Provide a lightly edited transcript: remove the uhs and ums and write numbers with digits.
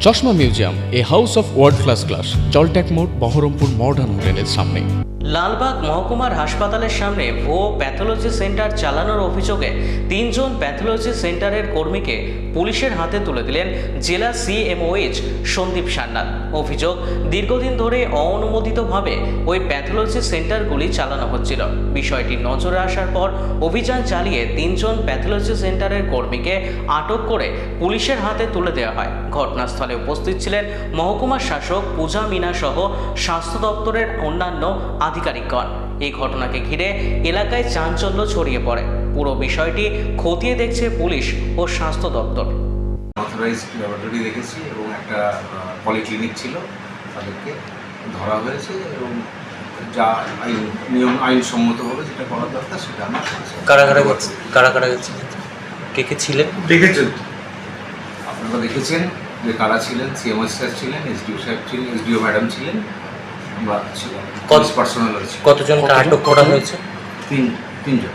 চশমা museum, a house of world class, জলট্যাক মোড়, বহরমপুর মডার্ন হোটেলের সামনে। লালবাগ মহকুমার হাসপাতালের সামনে ভুয়ো প্যাথোলজি সেন্টার চালানোর অভিযোগে 3 জন প্যাথোলজি সেন্টারের কর্মীকে পুলিশের হাতে তুলে দিলেন জেলা সিএমওএইচ সন্দীপ সান্যাল। অভিযোগ, দীর্ঘদিন ধরে অননুমোদিতভাবে ওই প্যাথোলজি সেন্টারগুলি চালানো হচ্ছিল। বিষয়টি নজরে আসার পর অভিযান চালিয়ে 3 জন প্যাথোলজি সেন্টারের কর্মীকে আটক করে পুলিশের হাতে তুলে দেওয়া হয়। ঘটনাস্থলে উপস্থিত ছিলেন মহকুমা শাসক পূজা মিনা সহ স্বাস্থ্য দপ্তরের অন্যান্য আধিকারিকগণ। এই ঘটনাকে ঘিরে এলাকায় চাঞ্চল্য ছড়িয়ে পড়ে। পুরো বিষয়টি খতিয়ে দেখছে পুলিশ ও স্বাস্থ্য দপ্তর। অথরাইজড ল্যাবরেটরি দেখেছি এবং একটা পলিক্লিনিক ছিল, তাদেরকে ধরা হয়েছে এবং যা আইনসম্মতভাবে যেটা করা দরকার সেটা আমরা করেছি। কারা গেছে, কে ছিলেন দেখেছেন, আপনারা দেখেছেন যে কারা ছিলেন। সিএমও স্যার ছিলেন, এসডিও সাহেব ছিলেন, এসডিও ম্যাডাম ছিলেন, আমরা ছিলাম, পার্সোনাল আছে। কতজনকে আটক করা হয়েছে? তিনজন।